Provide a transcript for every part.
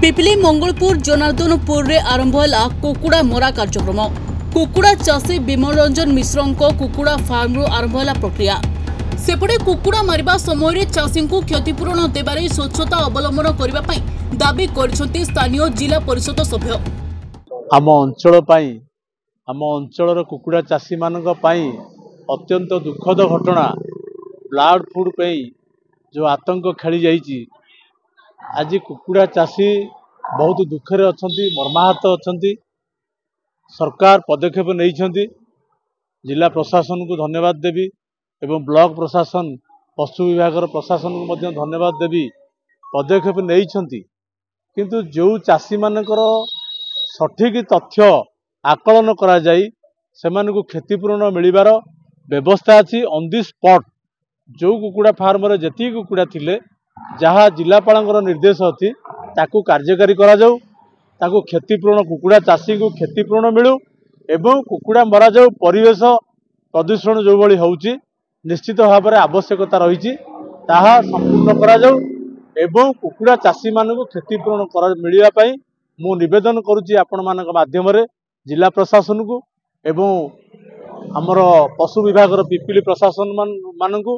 पिपिली मंगलपुर जनार्दनपुर रे आरंभ है कुकुड़ा मरा कार्यक्रम। कुकुड़ा चाषी विमल रंजन मिश्र कुकुड़ा फार्म आरंभ है प्रक्रिया। सेपटे कुकुड़ा मारिबा समय चाषी को क्षतिपूरण देबारे स्वच्छता अवलंबन करने दाबी करछन्ती स्थानीय जिला परिषद सभ्य। आम अंचल कुकुड़ा चाषी मानक पई अत्यंत दुखद घटना ब्लाड फूड पे जो आतंक खेली जाइए। आज कुकुड़ा चाषी बहुत दुखरे अछंती, मर्माहत अछंती। सरकार पदक्षेप नहीं, जिला प्रशासन को धन्यवाद देवी एवं ब्लॉक प्रशासन पशु विभाग प्रशासन को धन्यवाद देवी पदक्षेप नहीं। किंतु जो चाषी मानकर सठिक तथ्य आकलन करा जाई सेमान को क्षतिपूरण मिलिबार व्यवस्था अच्छी। ऑन दी स्पॉट जो कुकुड़ा फार्म रे जेती कुकुड़ा थिले जहाँ जिलापाल निर्देश अच्छी ताकू कार्यकारी करा जाऊ, ताकू क्षतिपूरण कुकुड़ा चाषी को क्षतिपूरण मिलू एवं कुकुड़ा मरा जाऊ। परिवेश प्रदूषण जो भली होउची निश्चित भाव में आवश्यकता रही ताहा संपूर्ण करा जाऊ एवं कुकुड़ा चाषी मानक क्षतिपूरण मिलवा पाई मु निवेदन करुच्ची आपण मानक माध्यम रे जिला प्रशासन को एवं आमर पशु विभाग पिपिली प्रशासन मानक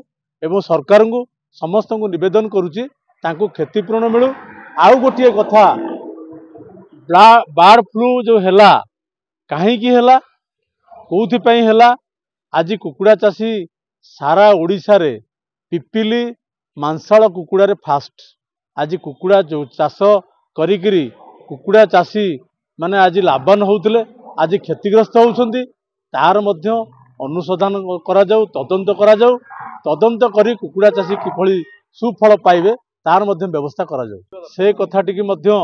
एवं सरकार को समस्त को निवेदन करुच्ची तांको क्षतिपूरण मिलू। आउ गोटे कथा बर्ड फ्लू जो हैला कहीं हैला कौथि पई हैला आज कुकुड़ा चाषी सारा ओडिशा रे पिपिली मांसाल कुकुड़ा रे फास्ट। आज कुकुड़ा जो चाष करिकिरी कुकुड़ा चाषी माने आज लाभवान होउतले आज क्षतिग्रस्त होउछंती। तार मध्य अनुसंधान करा जाऊ, तदंत करा जाऊ, तदंत करी कुकुड़ा चाषी किभली सुफल पाइबे तार मध्य व्यवस्था करा जाऊ। से कथाटी की मध्य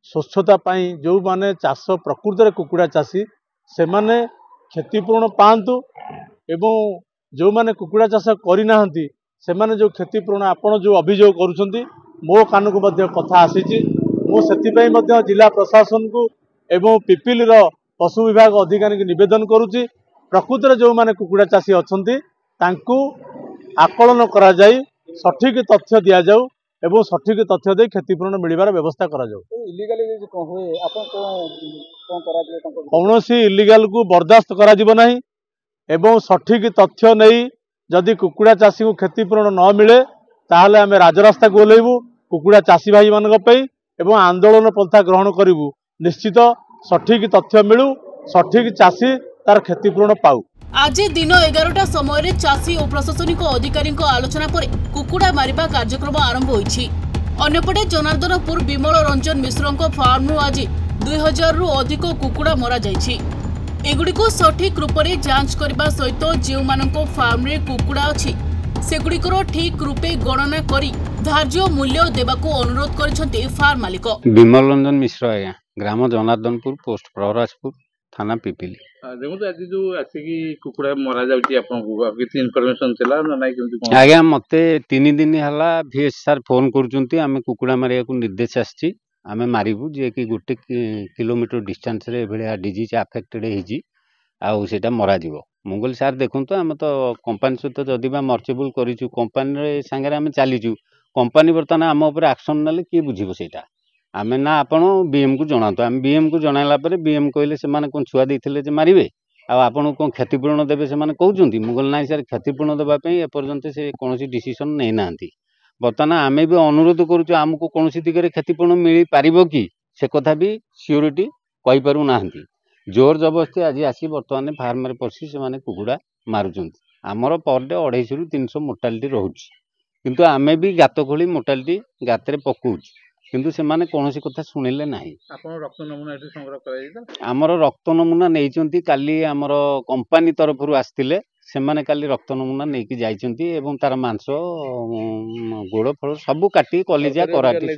स्वच्छता पाई जो माने चाष प्रकृत रे कुकुड़ा चाषी से माने क्षतिपूरण पांतु एवं जो माने कुकुड़ा चाष करि नाहंती से माने जो क्षतिपूरण आपण जो अभियोग करूछंती मो कान को मध्य कथा आसीची। मो सेति पई मध्य जिला प्रशासन को एवं पिपिली रो पशु विभाग अधिकारी को निवेदन करुच्ची प्रकृत रे जो माने कुकुड़ा चाषी अछंती तांकू आकलन करा जाई सठिक तथ्य दिया जाऊ एवं सठिक तथ्य दे क्षतिपूरण मिलबार व्यवस्था करा जाऊ। कौनसी इलीगल को बर्दाश्त करा जिवो नहीं एवं सठिक तथ्य नहीं जदि कुकुड़ा चाषी को क्षतिपूरण न मिले ताहले आमे राजरास्ता को ओल्लैबू कुकुड़ा चाषी भाई मानक पई एवं आंदोलन पंथा ग्रहण करिवू। निश्चित सठिक तथ्य मिलू, सठिक चाषी तार क्षतिपूरण पाऊ। आज दिन 11टा समय चाषी और प्रशासनिक अधिकारी आलोचना पर कुकुड़ा मारिबा कार्यक्रम आरंभ होईछि। अन्यपटे जनार्दनपुर विमल रंजन मिश्र फार्म आज 2000 रु अधिक कुकुड़ा मरा जाइछि। एगुड़िको सठिक रूप से जांच करने सहित जो मानक फार्म रे कुकुड़ा अछि सेगुड़िकर ठीक रूपे गणना करी धार्य मूल्य देबाको अनुरोध करछन्ते फार्म मालिक। विमल रंजन मिश्र आज्ञा, ग्राम जनार्दनपुर, पोस्ट प्रवराजपुर, थाना पिपिली। देखो आज जो आसिकी कुकुड़ा मरा जाउची आपनको किछि इन्फॉर्मेशन थिला ना नाही केमति आज्ञा मते 3 दिन हला वीएस सर फोन करूचंती आमे कुकुड़ा मारिया को निर्देश आछि आमे मारिबू जे कि गोटे किलोमीटर डिस्टेंस रे भलिया डिजीज अफेक्टेड हिजी आउ सेटा मरा जीवो। मंगल सर देखंतो आमे तो कंपनी सहित जदि बा मर्चेबल करिचु कंपनी रे संगे आमे चालिचु कंपनी बर्तन आम ऊपर एक्शन नेले की बुझिबो सेटा आमे ना आपण बीएम को जणातो। आमे बीएम को जणाइला पर बीएम कहले से माने कोन छुआ देथिले जे मारिबे आ आपण कोन क्षतिपूरण देबे से माने कहउचंती। मुगल नाइ सर क्षतिपूरण देबा पई ए पर्यंत से कोनोसी डिसीजन नै नांती। बर्तन आमे भी अनुरोध करूछु आमको कोनोसी दिगरे क्षतिपूरण मिली पारिबो कि से कथा भी सियोरिटी कहि पारु नांती। जोर जबरदस्ती आज आसी बर्तमान फार्म रे पसी से माने कुकुड़ा मारुचंती। हमर पर डे 250 रु 300 मोर्टालिटी रहउची किंतु आमे भी गात खोली मोर्टालिटी गातरे पकउची किंतु से माने कोनोसी कथा सुनिले नाही। आपण रक्त नमूना एठी संग्रह कराइता हमर रक्त नमूना नेइचंती काली हमर कंपनी तरफ रु आस्तिले से माने काली रक्त नमूना नेकी जाइचंती एवं तार मांस गोड़ फळ सब काटी कलिजा कराटी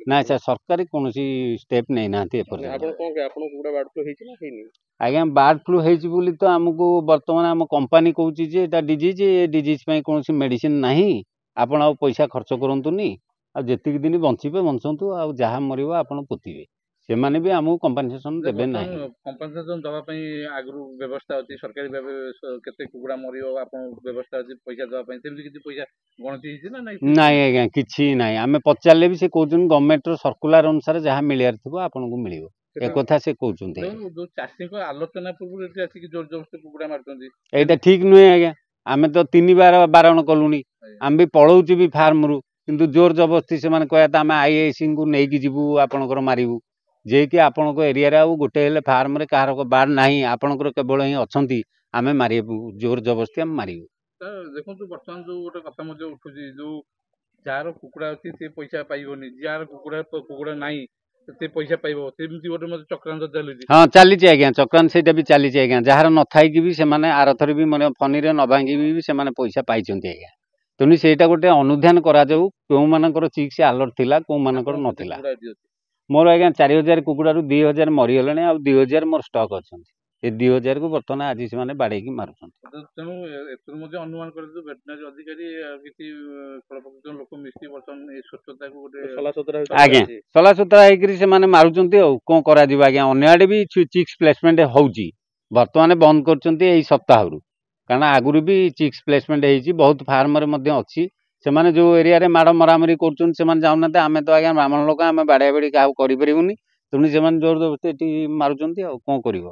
ना सर सरकारी कोनोसी स्टेप नै नांती एपर। आपण कोन के आपण कुकुड़ा बर्ड फ्लू हेछि ना हेनि आज्ञा बर्ड फ्लू हेछि बोली तो हमको वर्तमान हम कंपनी कहूची जे एटा डिजीज पई कोनोसी मेडिसिन नाही आपण आ पैसा खर्च करंतुनी आ जेतिक दिन बंचिबे बंचंतु आ जहा मरिबो आपण पोतिबे ସେମାନେ ବି ଆମକୁ କମ୍ପନସେସନ୍ ଦେବେ ନାହିଁ। କମ୍ପନସେସନ୍ ଦେବା ପାଇଁ ଆଗରୁ ବ୍ୟବସ୍ଥା ଅଛି ସରକାରୀ ଭାବେ କେତେ କୁକୁଡ଼ା ମରିବ ଆପଣ ବ୍ୟବସ୍ଥା ଅଛି ପଇସା ଦେବା ପାଇଁ ସେମିତି କିଛି ପଇସା ଗଣତି ହେଇଛି ନା ନାଇଁ? ନାଇଁ ଆଜ୍ଞା କିଛି ନାହିଁ। ଆମେ ପଚାରିଲେ ବି ସେ କହୁଛନ୍ତି ଗଭର୍ଣ୍ଣମେଣ୍ଟର ସର୍କୁଲାର ଅନୁସାରେ ଯାହା ମିଳିବାର ଥିବ ଆପଣଙ୍କୁ ମିଳିବ ଏକଥା ସେ କହୁଛନ୍ତି। ଯୋଉ ଚାଷୀଙ୍କ ଆଲୋଚନା ପୂର୍ବରୁ ଏଠି ଆସିକି ଜୋର ଜବରଦସ୍ତି କୁକୁଡ଼ା ମାରୁଛନ୍ତି ଏଇଟା ଠିକ ନୁହେଁ ଆଜ୍ଞା। ଆମେ ତ 3 ବାର ବାରଣ କଲୁଣି, ଆମେ ବି ପଳଉଛୁ ବି ଫାର୍ମରୁ, କିନ୍ତୁ ଜୋର ଜବରଦସ୍ତି ସେମାନେ କହିବା ତ ଆମେ IASଙ୍କୁ ନେଇକି ଯିବୁ ଆପଣଙ୍କର ମାରିବୁ, ଯିଏକି ଆପଣଙ୍କ ଏରିଆରେ ଆଉ ଗୋଟେ ହେଲେ ଫାର୍ମରେ କାହାର ବାର୍ଡ ନାହିଁ, ଆପଣଙ୍କର କେବଳ ହିଁ ଅଛନ୍ତି, ଆମେ ମାରିବୁ ଜୋର ଜବରଦସ୍ତି ଆମେ ମାରିବୁ। ଦେଖନ୍ତୁ ବର୍ତ୍ତମାନ ଯୋଉ ଗୋଟେ କଥା ମଧ୍ୟ ଉଠୁଛି ଯୋଉ ଯାହାର କୁକୁଡ଼ା ଅଛି ସେ ପଇସା ପାଇବନି, ଯାହାର କୁକୁଡ଼ା ନାହିଁ ସେ ପଇସା ପାଇବ, ସେମିତି ଗୋଟେ ମଧ୍ୟ ଚକ୍ରାନ୍ତ ଚାଲିଛି। ହଁ ଚାଲିଛି ଆଜ୍ଞା, ଚକ୍ରାନ୍ତ ସେଇଟା ବି ଚାଲିଛି ଆଜ୍ଞା। ଯାହାର ନଥାଇକି ବି ସେମାନେ ଆରଥର ବି ମାନେ ଫନିରେ ନ ଭାଙ୍ଗିବି ବି ସେମାନେ ପଇସା ପାଇଛନ୍ତି ଆଜ୍ଞା। ତେଣୁ ସେଇଟା ଗୋଟେ ଅନୁଧ୍ୟାନ କରାଯାଉ କେଉଁମାନଙ୍କର ଚିକ୍ସ ଆଲର୍ଟ ଥିଲା କେଉଁମାନଙ୍କର ନଥିଲା। ମୋର ଆଜ୍ଞା 4000 କୁକୁଡ଼ାରୁ 2000 ମରିଗଲେଣି, ଆଉ 2000 ମୋର ଷ୍ଟକ୍ ଅଛନ୍ତି। ଏ 2000 କୁ ବର୍ତ୍ତମାନ ଆଜି ସେମାନେ ବାଡ଼େଇକି ମାରୁଛନ୍ତି। ତେଣୁ ଏଥିରୁ ମଧ୍ୟ ଅନୁମାନ କରିଛୁ ଭେଟନାରୀ ଅଧିକାରୀ କିଛି ଲୋକ ମିଶି ବର୍ତ୍ତମାନ ଏଇ ସ୍ୱଚ୍ଛତାକୁ ଗୋଟେ ଆଜ୍ଞା ସଲାସୁତରା ହେଇକରି ସେମାନେ ମାରୁଛନ୍ତି। ଆଉ କଣ କରାଯିବ ଆଜ୍ଞା, ଅନ୍ୟ ଆଡ଼େ ବି ଚିକ୍ସ ପ୍ଲେସମେଣ୍ଟ ହଉଛି, ବର୍ତ୍ତମାନ ବନ୍ଦ କରୁଛନ୍ତି ଏଇ ସପ୍ତାହରୁ, କାରଣ ଆଗରୁ ବି ଚିକ୍ସ ପ୍ଲେସମେଣ୍ଟ ହେଇଛି ବହୁତ ଫାର୍ମରେ ମଧ୍ୟ ଅଛି। ସେମାନେ ଯୋଉ ଏରିଆରେ ମାଡ଼ ମରାମରି କରୁଛନ୍ତି ସେମାନେ ଯାଉନାହାନ୍ତି। ଆମେ ତ ଆଜ୍ଞା ବ୍ରାହ୍ମଣ ଲୋକ, ଆମେ ବାଡ଼ିଆ ବାଡ଼ି କାହାକୁ କରିପାରିବୁନି, ତେଣୁ ସେମାନେ ଜୋର ଜବରଦସ୍ତି ଏଠି ମାରୁଛନ୍ତି। ଆଉ କଣ କରିବ।